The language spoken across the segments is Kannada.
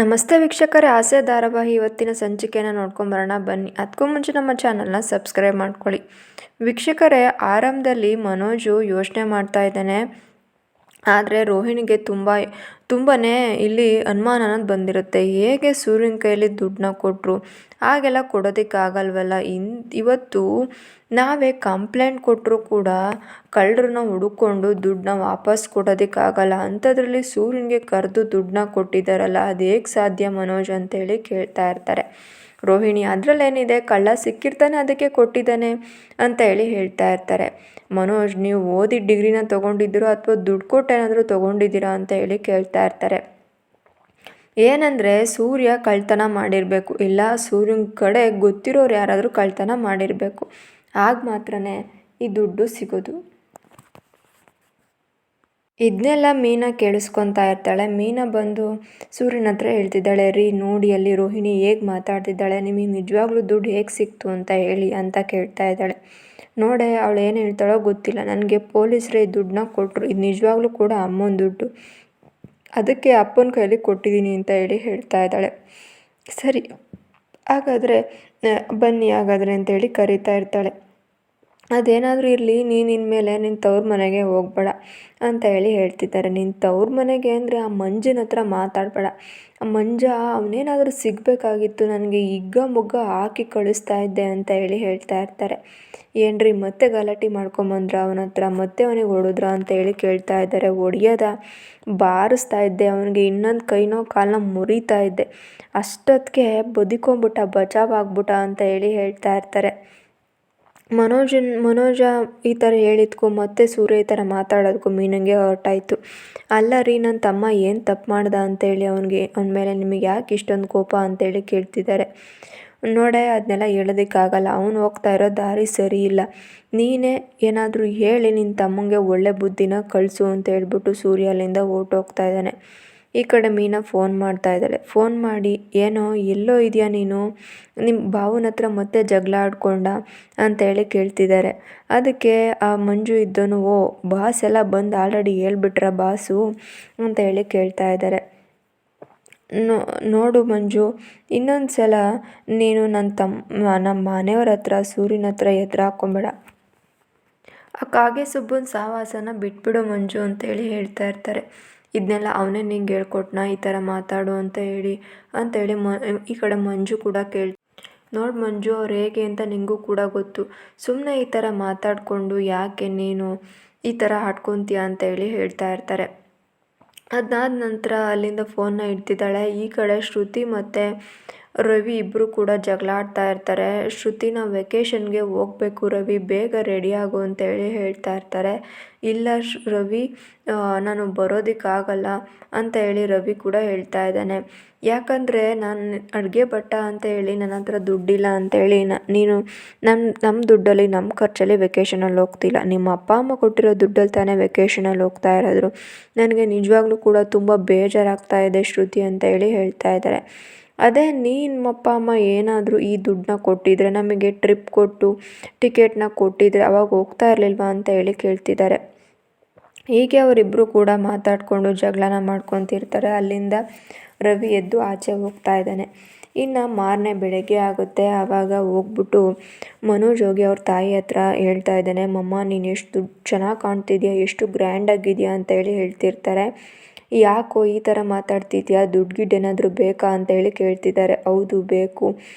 ನಮಸ್ತೆ ವೀಕ್ಷಕರೇ, ಆಸೆ ಧಾರಾವಾಹಿ ಇವತ್ತಿನ ಸಂಚಿಕೆಯನ್ನು ನೋಡ್ಕೊಂಬರೋಣ ಬನ್ನಿ. ಅದಕ್ಕೂ ಮುಂಚೆ ನಮ್ಮ ಚಾನಲ್ನ ಸಬ್ಸ್ಕ್ರೈಬ್ ಮಾಡ್ಕೊಳ್ಳಿ. ವೀಕ್ಷಕರೇ, ಆರಂಭದಲ್ಲಿ ಮನೋಜು ಯೋಚನೆ ಮಾಡ್ತಾ ಇದ್ದಾನೆ. ಆದರೆ ರೋಹಿಣಿಗೆ ತುಂಬಾ ಇಲ್ಲಿ ಅನುಮಾನ ಅನ್ನೋದು ಬಂದಿರುತ್ತೆ. ಹೇಗೆ ಸೂರ್ಯನ ಕೈಯಲ್ಲಿ ದುಡ್ಡನ್ನ ಕೊಟ್ಟರು, ಹಾಗೆಲ್ಲ ಕೊಡೋದಕ್ಕಾಗಲ್ವಲ್ಲ. ಇವತ್ತು ನಾವೇ ಕಂಪ್ಲೇಂಟ್ ಕೊಟ್ಟರು ಕೂಡ ಕಳ್ಳರನ್ನ ಹುಡುಕೊಂಡು ದುಡ್ಡನ್ನ ವಾಪಸ್ ಕೊಡೋದಕ್ಕಾಗಲ್ಲ. ಅಂಥದ್ರಲ್ಲಿ ಸೂರ್ಯನಿಗೆ ಕರೆದು ದುಡ್ಡನ್ನ ಕೊಟ್ಟಿದ್ದಾರಲ್ಲ, ಅದು ಹೇಗೆ ಸಾಧ್ಯ ಮನೋಜ್ ಅಂತೇಳಿ ಕೇಳ್ತಾ ಇರ್ತಾರೆ ರೋಹಿಣಿ. ಅದರಲ್ಲೇನಿದೆ, ಕಳ್ಳ ಸಿಕ್ಕಿರ್ತಾನೆ, ಅದಕ್ಕೆ ಕೊಟ್ಟಿದ್ದಾನೆ ಅಂತ ಹೇಳಿ ಹೇಳ್ತಾ ಇರ್ತಾರೆ. ಮನೋಜ್, ನೀವು ಓದಿದ ಡಿಗ್ರಿನ ತೊಗೊಂಡಿದ್ದೀರೋ ಅಥವಾ ದುಡ್ಡು ಕೊಟ್ಟು ಏನಾದರೂ ತೊಗೊಂಡಿದ್ದೀರಾ ಅಂತ ಹೇಳಿ ಕೇಳ್ತಾ ಇರ್ತಾರೆ. ಏನಂದರೆ ಸೂರ್ಯ ಕಳ್ತನ ಮಾಡಿರಬೇಕು, ಇಲ್ಲ ಸೂರ್ಯನ ಕಡೆ ಗೊತ್ತಿರೋರು ಯಾರಾದರೂ ಕಳ್ತನ ಮಾಡಿರಬೇಕು. ಆಗ ಮಾತ್ರನೇ ಈ ದುಡ್ಡು ಸಿಗೋದು. ಇದನ್ನೆಲ್ಲ ಮೀನಾ ಕೇಳಿಸ್ಕೊತಾ ಇರ್ತಾಳೆ. ಮೀನಾ ಬಂದು ಸೂರ್ಯನ ಹತ್ರ ಹೇಳ್ತಿದ್ದಾಳೆ, ರೀ ನೋಡಿ ಅಲ್ಲಿ ರೋಹಿಣಿ ಹೇಗೆ ಮಾತಾಡ್ತಿದ್ದಾಳೆ, ನಿಮಗೆ ನಿಜವಾಗ್ಲೂ ದುಡ್ಡು ಹೇಗೆ ಸಿಕ್ತು ಅಂತ ಹೇಳಿ ಅಂತ ಕೇಳ್ತಾ ಇದ್ದಾಳೆ. ನೋಡೆ, ಅವಳು ಏನು ಹೇಳ್ತಾಳೋ ಗೊತ್ತಿಲ್ಲ, ನನಗೆ ಪೊಲೀಸರೇ ದುಡ್ಡನ್ನ ಕೊಟ್ಟರು, ಇದು ನಿಜವಾಗ್ಲೂ ಕೂಡ ಅಮ್ಮನ ದುಡ್ಡು, ಅದಕ್ಕೆ ಅಪ್ಪನ ಕೈಲಿ ಕೊಟ್ಟಿದ್ದೀನಿ ಅಂತ ಹೇಳಿ ಹೇಳ್ತಾ ಇದ್ದಾಳೆ. ಸರಿ ಹಾಗಾದರೆ ಬನ್ನಿ ಹಾಗಾದರೆ ಅಂತೇಳಿ ಕರೀತಾ ಇರ್ತಾಳೆ. ಅದೇನಾದರೂ ಇರಲಿ, ನೀನು ಇನ್ಮೇಲೆ ನಿನ್ನ ತವ್ರ ಮನೆಗೆ ಹೋಗಬೇಡ ಅಂತ ಹೇಳಿ ಹೇಳ್ತಿದ್ದಾರೆ. ನಿನ್ನ ತವ್ರ ಮನೆಗೆ ಅಂದರೆ ಆ ಮಂಜನ ಹತ್ರ ಮಾತಾಡಬೇಡ. ಆ ಮಂಜ ಅವನೇನಾದರೂ ಸಿಗಬೇಕಾಗಿತ್ತು, ನನಗೆ ಹಿಗ್ಗ ಮುಗ್ಗ ಹಾಕಿ ಕಳಿಸ್ತಾ ಇದ್ದೆ ಅಂತ ಹೇಳಿ ಹೇಳ್ತಾ ಇರ್ತಾರೆ. ಏನ್ರಿ ಮತ್ತೆ ಗಲಾಟೆ ಮಾಡ್ಕೊಂಬಂದ್ರ ಅವನ ಹತ್ರ, ಮತ್ತೆ ಅವನಿಗೆ ಹೊಡೆದ್ರ ಅಂತ ಹೇಳಿ ಕೇಳ್ತಾ ಇದ್ದಾರೆ. ಹೊಡಿಯೋದ, ಬಾರಿಸ್ತಾ ಇದ್ದೆ, ಅವನಿಗೆ ಇನ್ನೊಂದು ಕೈನೋ ಕಾಲನ್ನ ಮುರಿತಾ ಇದ್ದೆ, ಅಷ್ಟೊತ್ತಿಗೆ ಬದುಕೊಂಬಿಟ್ಟ, ಬಚಾವಾಗ್ಬಿಟ್ಟ ಅಂತ ಹೇಳಿ ಹೇಳ್ತಾ ಇರ್ತಾರೆ. ಮನೋಜ ಈ ಥರ ಹೇಳಿದ್ಕೂ ಮತ್ತೆ ಸೂರ್ಯ ಈ ಥರ ಮಾತಾಡೋದಕ್ಕೂ ಮೀನಂಗೆ ಹೊರಟಾಯಿತು. ಅಲ್ಲ ರೀ, ನನ್ನ ತಮ್ಮ ಏನು ತಪ್ಪು ಮಾಡ್ದ ಅಂತೇಳಿ ಅವನ ಮೇಲೆ ನಿಮಗೆ ಯಾಕೆ ಇಷ್ಟೊಂದು ಕೋಪ ಅಂತೇಳಿ ಕೇಳ್ತಿದ್ದಾರೆ. ನೋಡೆ, ಅದನ್ನೆಲ್ಲ ಹೇಳೋದಕ್ಕಾಗಲ್ಲ, ಅವನು ಹೋಗ್ತಾ ಇರೋ ದಾರಿ ಸರಿ ಇಲ್ಲ, ನೀನೇ ಏನಾದರೂ ಹೇಳಿ ನಿನ್ನ ತಮ್ಮಂಗೆ ಒಳ್ಳೆ ಬುದ್ಧಿನ ಕಳಿಸು ಅಂತ ಹೇಳ್ಬಿಟ್ಟು ಸೂರ್ಯ ಅಲ್ಲಿಂದ ಹೊರ್ಟೋಗ್ತಾ ಇದ್ದಾನೆ. ಈ ಕಡೆ ಮೀನಾ ಫೋನ್ ಮಾಡ್ತಾ ಇದ್ದಾಳೆ. ಫೋನ್ ಮಾಡಿ, ಏನೋ ಎಲ್ಲೋ ಇದೆಯಾ ನೀನು, ನಿಮ್ಮ ಭಾವನ ಹತ್ರ ಮತ್ತೆ ಜಗಳ ಆಡ್ಕೊಂಡ ಅಂತೇಳಿ ಕೇಳ್ತಿದ್ದಾರೆ. ಅದಕ್ಕೆ ಆ ಮಂಜು ಇದ್ದವನು, ಓ ಬಾಸ್ ಎಲ್ಲ ಬಂದು ಆಲ್ರೆಡಿ ಹೇಳ್ಬಿಟ್ರ ಬಾಸು ಅಂತ ಹೇಳಿ ಕೇಳ್ತಾ ಇದ್ದಾರೆ. ನೋಡು ಮಂಜು, ಇನ್ನೊಂದು ಸಲ ನೀನು ನಮ್ಮ ಮನೆಯವ್ರ ಹತ್ರ ಸೂರ್ಯನ ಹತ್ರ ಎದುರು ಹಾಕ್ಕೊಂಬೇಡ, ಆ ಕಾಗೆ ಸುಬ್ಬನ ಸಹವಾಸನ ಬಿಟ್ಬಿಡು ಮಂಜು ಅಂತೇಳಿ ಹೇಳ್ತಾ ಇರ್ತಾರೆ. ಇದನ್ನೆಲ್ಲ ಅವನೇ ನಿಂಗೆ ಹೇಳ್ಕೊಟ್ನಾ ಈ ಥರ ಮಾತಾಡು ಅಂತೇಳಿ ಈ ಕಡೆ ಮಂಜು ಕೂಡ ನೋಡು ಮಂಜು, ಅವ್ರು ಹೇಗೆ ಅಂತ ನಿಂಗೂ ಕೂಡ ಗೊತ್ತು, ಸುಮ್ಮನೆ ಈ ಥರ ಮಾತಾಡಿಕೊಂಡು ಯಾಕೆ ನೀನು ಈ ಥರ ಆಡ್ಕೊತೀಯ ಅಂತೇಳಿ ಹೇಳ್ತಾ ಇರ್ತಾರೆ. ಅದಾದ ನಂತರ ಅಲ್ಲಿಂದ ಫೋನ್ನ ಇಡ್ತಿದ್ದಾಳೆ. ಈ ಕಡೆ ಶ್ರುತಿ ಮತ್ತು ರವಿ ಇಬ್ಬರು ಕೂಡ ಜಗಳ ಆಡ್ತಾ ಇರ್ತಾರೆ. ಶ್ರುತಿನ ವೆಕೇಷನ್ಗೆ ಹೋಗಬೇಕು ರವಿ, ಬೇಗ ರೆಡಿ ಆಗು ಅಂತೇಳಿ ಹೇಳ್ತಾ ಇರ್ತಾರೆ. ಇಲ್ಲ ರವಿ, ನಾನು ಬರೋದಕ್ಕಾಗಲ್ಲ ಅಂತ ಹೇಳಿ ರವಿ ಕೂಡ ಹೇಳ್ತಾ ಇದ್ದಾನೆ. ಯಾಕಂದರೆ ನಾನು ಅಡುಗೆ ಭಟ್ಟ ಅಂತ ಹೇಳಿ ನನ್ನ ಹತ್ರ ದುಡ್ಡಿಲ್ಲ ಅಂತೇಳಿ ನೀನು ನಮ್ಮ ದುಡ್ಡಲ್ಲಿ ನಮ್ಮ ಖರ್ಚಲ್ಲಿ ವೆಕೇಷನಲ್ಲಿ ಹೋಗ್ತಿಲ್ಲ, ನಿಮ್ಮ ಅಪ್ಪ ಅಮ್ಮ ಕೊಟ್ಟಿರೋ ದುಡ್ಡಲ್ಲಿ ತಾನೇ ವೆಕೇಷನಲ್ಲಿ ಹೋಗ್ತಾ ಇರೋದು, ನನಗೆ ನಿಜವಾಗ್ಲೂ ಕೂಡ ತುಂಬ ಬೇಜಾರಾಗ್ತಾ ಇದೆ ಶ್ರುತಿ ಅಂತ ಹೇಳಿ ಹೇಳ್ತಾ ಇದ್ದಾರೆ. ಅದೇ ನಿಮ್ಮ ಅಪ್ಪ ಅಮ್ಮ ಏನಾದರೂ ಈ ದುಡ್ಡನ್ನ ಕೊಟ್ಟಿದ್ರೆ, ನಮಗೆ ಟ್ರಿಪ್ ಕೊಟ್ಟು ಟಿಕೆಟ್ನ ಕೊಟ್ಟಿದ್ರೆ ಅವಾಗ ಹೋಗ್ತಾ ಇರಲಿಲ್ವಾ ಅಂತ ಹೇಳಿ ಕೇಳ್ತಿದ್ದಾರೆ. ಹೀಗೆ ಅವರಿಬ್ಬರು ಕೂಡ ಮಾತಾಡಿಕೊಂಡು ಜಗಳನ ಮಾಡ್ಕೊತಿರ್ತಾರೆ. ಅಲ್ಲಿಂದ ರವಿ ಎದ್ದು ಆಚೆ ಹೋಗ್ತಾ ಇದ್ದಾನೆ. ಇನ್ನು ಮಾರನೇ ಬೆಳಗ್ಗೆ ಆಗುತ್ತೆ. ಆವಾಗ ಹೋಗ್ಬಿಟ್ಟು ಮನೋಜ್ ಹೋಗಿ ಅವ್ರ ತಾಯಿ ಹತ್ರ ಹೇಳ್ತಾ ಇದ್ದಾನೆ, ಮಮ್ಮ ನೀನು ಎಷ್ಟು ಚೆನ್ನಾಗಿ ಕಾಣ್ತಿದ್ಯಾ, ಎಷ್ಟು ಗ್ರ್ಯಾಂಡಾಗಿದೆಯಾ ಅಂತೇಳಿ ಹೇಳ್ತಿರ್ತಾರೆ. ಯಾಕೋ ಈ ಥರ ಮಾತಾಡ್ತಿದ್ಯಾ, ದುಡ್ಡು ಗಿಡ್ಡು ಏನಾದರೂ ಬೇಕಾ ಅಂತೇಳಿ ಕೇಳ್ತಿದ್ದಾರೆ. ಹೌದು ಬೇಕು,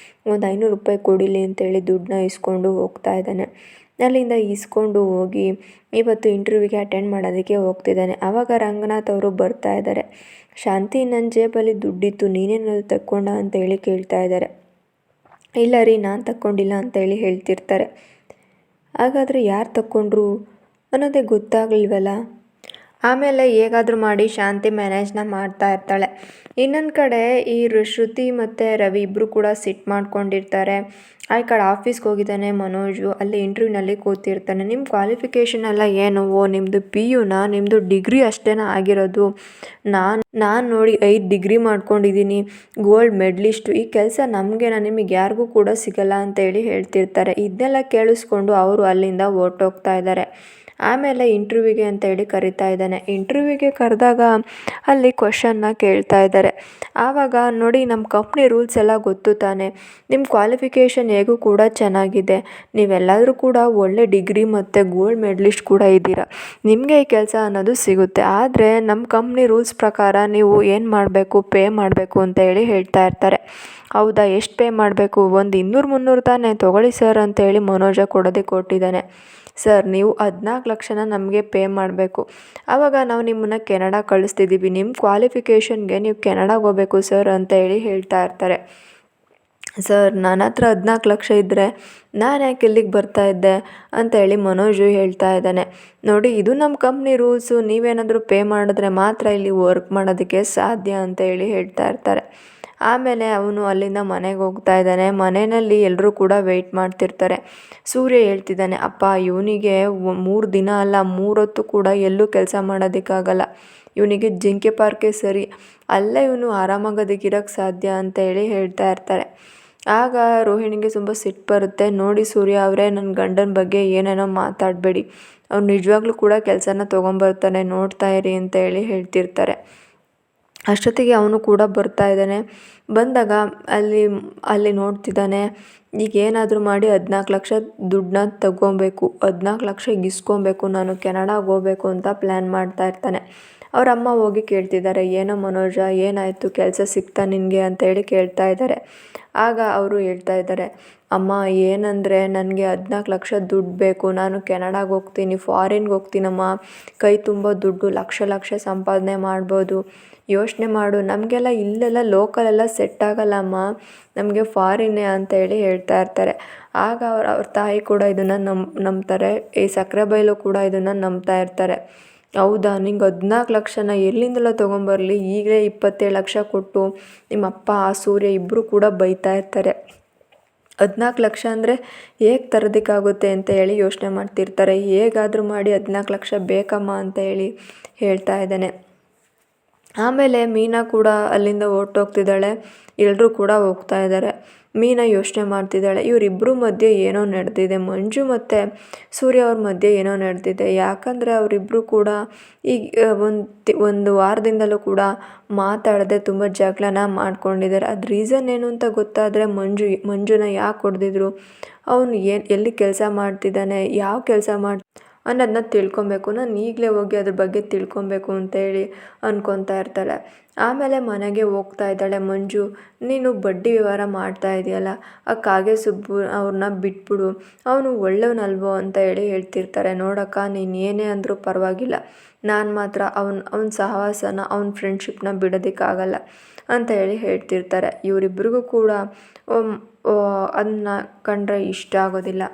ಒಂದು 500 ರೂಪಾಯಿ ಕೊಡಿಲಿ ಅಂತೇಳಿ ದುಡ್ಡನ್ನ ಇಸ್ಕೊಂಡು ಹೋಗ್ತಾ ಇದ್ದಾನೆ. ಅಲ್ಲಿಂದ ಇಸ್ಕೊಂಡು ಹೋಗಿ ಇವತ್ತು ಇಂಟರ್ವ್ಯೂಗೆ ಅಟೆಂಡ್ ಮಾಡೋದಕ್ಕೆ ಹೋಗ್ತಿದ್ದಾನೆ. ಆವಾಗ ರಂಗನಾಥ್ ಅವರು ಬರ್ತಾ ಇದ್ದಾರೆ. ಶಾಂತಿ, ನನ್ನ ಜೇಬಲ್ಲಿ ದುಡ್ಡಿತ್ತು, ನೀನೇನಾದ್ರು ತಕ್ಕೊಂಡ ಅಂತೇಳಿ ಕೇಳ್ತಾ ಇದ್ದಾರೆ. ಇಲ್ಲ ರೀ, ನಾನು ತಕ್ಕೊಂಡಿಲ್ಲ ಅಂತೇಳಿ ಹೇಳ್ತಿರ್ತಾರೆ. ಹಾಗಾದರೆ ಯಾರು ತಕ್ಕೊಂಡ್ರು ಅನ್ನೋದೇ ಗೊತ್ತಾಗಲಿಲ್ವಲ್ಲ. ಆಮೇಲೆ ಹೇಗಾದರೂ ಮಾಡಿ ಶಾಂತಿ ಮ್ಯಾನೇಜ್ನ ಮಾಡ್ತಾ ಇರ್ತಾಳೆ. ಇನ್ನೊಂದು ಕಡೆ ಈ ಶ್ರುತಿ ಮತ್ತು ರವಿ ಇಬ್ಬರು ಕೂಡ ಸಿಟ್ಟು ಮಾಡ್ಕೊಂಡಿರ್ತಾರೆ. ಆ ಕಡೆ ಆಫೀಸ್ಗೆ ಹೋಗಿದ್ದಾನೆ ಮನೋಜು, ಅಲ್ಲಿ ಇಂಟರ್ವ್ಯೂನಲ್ಲಿ ಕೂತಿರ್ತಾನೆ. ನಿಮ್ಮ ಕ್ವಾಲಿಫಿಕೇಷನ್ ಎಲ್ಲ ಏನು, ಓ ನಿಮ್ಮದು PUನಾ, ನಿಮ್ಮದು ಡಿಗ್ರಿ ಅಷ್ಟೇನಾ ಆಗಿರೋದು, ನಾನು ನೋಡಿ 5 ಡಿಗ್ರಿ ಮಾಡ್ಕೊಂಡಿದ್ದೀನಿ, ಗೋಲ್ಡ್ ಮೆಡ್ಲಿಸ್ಟು, ಈ ಕೆಲಸ ನಮಗೇನ, ನಿಮಗೆ ಯಾರಿಗೂ ಕೂಡ ಸಿಗಲ್ಲ ಅಂತೇಳಿ ಹೇಳ್ತಿರ್ತಾರೆ. ಇದನ್ನೆಲ್ಲ ಕೇಳಿಸ್ಕೊಂಡು ಅವರು ಅಲ್ಲಿಂದ ಹೊರ್ಟೋಗ್ತಾ ಇದ್ದಾರೆ. ಆಮೇಲೆ ಇಂಟರ್ವ್ಯೂಗೆ ಅಂತ ಹೇಳಿ ಕರಿತಾ ಇದ್ದಾನೆ. ಇಂಟರ್ವ್ಯೂಗೆ ಕರೆದಾಗ ಅಲ್ಲಿ ಕ್ವಶನ್ನ ಕೇಳ್ತಾ ಇದ್ದಾರೆ. ಆವಾಗ ನೋಡಿ, ನಮ್ಮ ಕಂಪ್ನಿ ರೂಲ್ಸ್ ಎಲ್ಲ ಗೊತ್ತು ತಾನೆ, ನಿಮ್ಮ ಕ್ವಾಲಿಫಿಕೇಷನ್ ಹೇಗೂ ಕೂಡ ಚೆನ್ನಾಗಿದೆ, ನೀವೆಲ್ಲರೂ ಕೂಡ ಒಳ್ಳೆ ಡಿಗ್ರಿ ಮತ್ತು ಗೋಲ್ಡ್ ಮೆಡಲಿಸ್ಟ್ ಕೂಡ ಇದ್ದೀರಾ, ನಿಮಗೆ ಈ ಕೆಲಸ ಅನ್ನೋದು ಸಿಗುತ್ತೆ. ಆದರೆ ನಮ್ಮ ಕಂಪ್ನಿ ರೂಲ್ಸ್ ಪ್ರಕಾರ ನೀವು ಏನು ಮಾಡಬೇಕು, ಪೇ ಮಾಡಬೇಕು ಅಂತ ಹೇಳಿ ಹೇಳ್ತಾ ಇರ್ತಾರೆ. ಹೌದಾ, ಎಷ್ಟು ಪೇ ಮಾಡಬೇಕು? ಒಂದು 200-300 ತಾನೇ, ತೊಗೊಳ್ಳಿ ಸರ್ ಅಂತೇಳಿ ಮನೋಜ ಕೊಟ್ಟಿದ್ದಾನೆ. ಸರ್, ನೀವು 14 ಲಕ್ಷನ ನಮಗೆ ಪೇ ಮಾಡಬೇಕು, ಆವಾಗ ನಾವು ನಿಮ್ಮನ್ನು ಕೆನಡಾ ಕಳಿಸ್ತಿದ್ದೀವಿ, ನಿಮ್ಮ ಕ್ವಾಲಿಫಿಕೇಷನ್ಗೆ ನೀವು ಕೆನಡಾಗೆ ಹೋಗಬೇಕು ಸರ್ ಅಂತ ಹೇಳಿ ಹೇಳ್ತಾ ಇರ್ತಾರೆ. ಸರ್, ನನ್ನ ಹತ್ರ 14 ಲಕ್ಷ ಇದ್ದರೆ ನಾನು ಯಾಕೆ ಇಲ್ಲಿಗೆ ಬರ್ತಾಯಿದ್ದೆ ಅಂತ ಹೇಳಿ ಮನೋಜು ಹೇಳ್ತಾ ಇದ್ದಾನೆ. ನೋಡಿ, ಇದು ನಮ್ಮ ಕಂಪ್ನಿ ರೂಲ್ಸು, ನೀವೇನಾದರೂ ಪೇ ಮಾಡಿದ್ರೆ ಮಾತ್ರ ಇಲ್ಲಿ ವರ್ಕ್ ಮಾಡೋದಕ್ಕೆ ಸಾಧ್ಯ ಅಂತ ಹೇಳಿ ಹೇಳ್ತಾ ಇರ್ತಾರೆ. ಆಮೇಲೆ ಅವನು ಅಲ್ಲಿಂದ ಮನೆಗೆ ಹೋಗ್ತಾ ಇದ್ದಾನೆ. ಮನೆಯಲ್ಲಿ ಎಲ್ಲರೂ ಕೂಡ ವೆಯ್ಟ್ ಮಾಡ್ತಿರ್ತಾರೆ. ಸೂರ್ಯ ಹೇಳ್ತಿದ್ದಾನೆ, ಅಪ್ಪ ಇವನಿಗೆ 3 ದಿನ ಅಲ್ಲ 3 ಹೊತ್ತು ಕೂಡ ಎಲ್ಲೂ ಕೆಲಸ ಮಾಡೋದಕ್ಕಾಗಲ್ಲ, ಇವನಿಗೆ ಜಿಂಕೆ ಪಾರ್ಕೇ ಸರಿ, ಅಲ್ಲೇ ಇವನು ಆರಾಮಾಗೋದಕ್ಕಿರೋಕ್ಕೆ ಸಾಧ್ಯ ಅಂತ ಹೇಳಿ ಹೇಳ್ತಾ ಇರ್ತಾರೆ. ಆಗ ರೋಹಿಣಿಗೆ ತುಂಬ ಸಿಟ್ಟು ಬರುತ್ತೆ. ನೋಡಿ ಸೂರ್ಯ ಅವರೇ, ನನ್ನ ಗಂಡನ ಬಗ್ಗೆ ಏನೇನೋ ಮಾತಾಡಬೇಡಿ, ಅವ್ನು ನಿಜವಾಗ್ಲೂ ಕೂಡ ಕೆಲಸನ ತೊಗೊಂಬರ್ತಾನೆ, ನೋಡ್ತಾ ಇರಿ ಅಂತ ಹೇಳಿ ಹೇಳ್ತಿರ್ತಾರೆ. ಅಷ್ಟೊತ್ತಿಗೆ ಅವನು ಕೂಡ ಬರ್ತಾ ಇದ್ದಾನೆ. ಬಂದಾಗ ಅಲ್ಲಿ ನೋಡ್ತಿದ್ದಾನೆ, ಈಗ ಏನಾದರೂ ಮಾಡಿ 14 ಲಕ್ಷ ದುಡ್ಡನ್ನ ತಗೊಬೇಕು, 14 ಲಕ್ಷ ಇಸ್ಕೊಬೇಕು, ನಾನು ಕೆನಡಾಗೆ ಹೋಗಬೇಕು ಅಂತ ಪ್ಲ್ಯಾನ್ ಮಾಡ್ತಾ ಇರ್ತಾನೆ. ಅವ್ರ ಅಮ್ಮ ಹೋಗಿ ಕೇಳ್ತಿದ್ದಾರೆ, ಏನೋ ಮನೋಜ, ಏನಾಯಿತು, ಕೆಲಸ ಸಿಗ್ತಾ ನಿನಗೆ ಅಂತ ಹೇಳಿ ಕೇಳ್ತಾ ಇದ್ದಾರೆ. ಆಗ ಅವರು ಹೇಳ್ತಾ ಇದ್ದಾರೆ, ಅಮ್ಮ ಏನಂದರೆ ನನಗೆ 14 ಲಕ್ಷ ದುಡ್ಡು ಬೇಕು, ನಾನು ಕೆನಡಾಗೆ ಹೋಗ್ತೀನಿ, ಫಾರಿನ್ಗೆ ಹೋಗ್ತೀನಮ್ಮ, ಕೈ ತುಂಬ ದುಡ್ಡು, ಲಕ್ಷ ಸಂಪಾದನೆ ಮಾಡ್ಬೋದು, ಯೋಚನೆ ಮಾಡು, ನಮಗೆಲ್ಲ ಇಲ್ಲೆಲ್ಲ ಲೋಕಲೆಲ್ಲ ಸೆಟ್ ಆಗಲ್ಲಮ್ಮ, ನಮಗೆ ಫಾರಿನ್ನೇ ಅಂತ ಹೇಳಿ ಹೇಳ್ತಾ ಇರ್ತಾರೆ. ಆಗ ಅವ್ರ ತಾಯಿ ಕೂಡ ಇದನ್ನು ನಂಬ್ತಾರೆ. ಈ ಸಕ್ಕರೆ ಬೈಲು ಕೂಡ ಇದನ್ನು ನಂಬ್ತಾ ಇರ್ತಾರೆ. ಹೌದಾ, ನಿಂಗೆ 14 ಲಕ್ಷನ ಎಲ್ಲಿಂದಲೋ ತೊಗೊಂಬರಲಿ, ಈಗಲೇ 27 ಲಕ್ಷ ಕೊಟ್ಟು ನಿಮ್ಮ ಅಪ್ಪ ಸೂರ್ಯ ಇಬ್ಬರು ಕೂಡ ಬೈತಾ ಇರ್ತಾರೆ. 14 ಲಕ್ಷ ಅಂದರೆ ಹೇಗೆ ತರೋದಕ್ಕಾಗುತ್ತೆ ಅಂತ ಹೇಳಿ ಯೋಚನೆ ಮಾಡ್ತಿರ್ತಾರೆ. ಹೇಗಾದರೂ ಮಾಡಿ 14 ಲಕ್ಷ ಬೇಕಮ್ಮ ಅಂತ ಹೇಳಿ ಹೇಳ್ತಾ ಇದ್ದಾನೆ. ಆಮೇಲೆ ಮೀನಾ ಕೂಡ ಅಲ್ಲಿಂದ ಹೊರ್ಟೋಗ್ತಿದ್ದಾಳೆ. ಎಲ್ಲರೂ ಕೂಡ ಹೋಗ್ತಾ ಇದ್ದಾರೆ. ಮೀನಾ ಯೋಚನೆ ಮಾಡ್ತಿದ್ದಾಳೆ, ಇವರಿಬ್ಬರ ಮಧ್ಯೆ ಏನೋ ನಡೆದಿದೆ, ಮಂಜು ಮತ್ತು ಸೂರ್ಯ ಅವ್ರ ಮಧ್ಯೆ ಏನೋ ನಡೆದಿದೆ. ಯಾಕಂದರೆ ಅವರಿಬ್ಬರು ಕೂಡ ಈಗ ಒಂದು ವಾರದಿಂದಲೂ ಕೂಡ ಮಾತಾಡದೆ ತುಂಬ ಜಗಳನ ಮಾಡ್ಕೊಂಡಿದ್ದಾರೆ. ಅದು ರೀಸನ್ ಏನು ಅಂತ ಗೊತ್ತಾದರೆ ಮಂಜುನ ಯಾಕೆ ಹೊಡೆದಿದ್ರು, ಅವನು ಎಲ್ಲಿ ಕೆಲಸ ಮಾಡ್ತಿದ್ದಾನೆ, ಯಾವ ಕೆಲಸ ಅನ್ನೋದನ್ನ ತಿಳ್ಕೊಬೇಕು, ನಾನು ಈಗಲೇ ಹೋಗಿ ಅದ್ರ ಬಗ್ಗೆ ತಿಳ್ಕೊಬೇಕು ಅಂತೇಳಿ ಅಂದ್ಕೊತಾ ಇರ್ತಾಳೆ. ಆಮೇಲೆ ಮನೆಗೆ ಹೋಗ್ತಾ ಇದ್ದಾಳೆ ಮಂಜು. ನೀನು ಬಡ್ಡಿ ವ್ಯವಹಾರ ಮಾಡ್ತಾ ಇದೆಯಲ್ಲ, ಆ ಕಾಗೆ ಸುಬ್ಬು ಅವ್ರನ್ನ ಬಿಟ್ಬಿಡು, ಅವನು ಒಳ್ಳೆಯವನಲ್ವೋ ಅಂತ ಹೇಳಿ ಹೇಳ್ತಿರ್ತಾರೆ. ನೋಡಕ್ಕ, ನೀನು ಏನೇ ಅಂದರೂ ಪರವಾಗಿಲ್ಲ, ನಾನು ಮಾತ್ರ ಅವನ ಸಹವಾಸನ, ಅವನ ಫ್ರೆಂಡ್ಶಿಪ್ನ ಬಿಡೋದಕ್ಕಾಗಲ್ಲ ಅಂತ ಹೇಳಿ ಹೇಳ್ತಿರ್ತಾರೆ. ಇವರಿಬ್ರಿಗೂ ಕೂಡ ಅದನ್ನ ಕಂಡ್ರೆ ಇಷ್ಟ ಆಗೋದಿಲ್ಲ.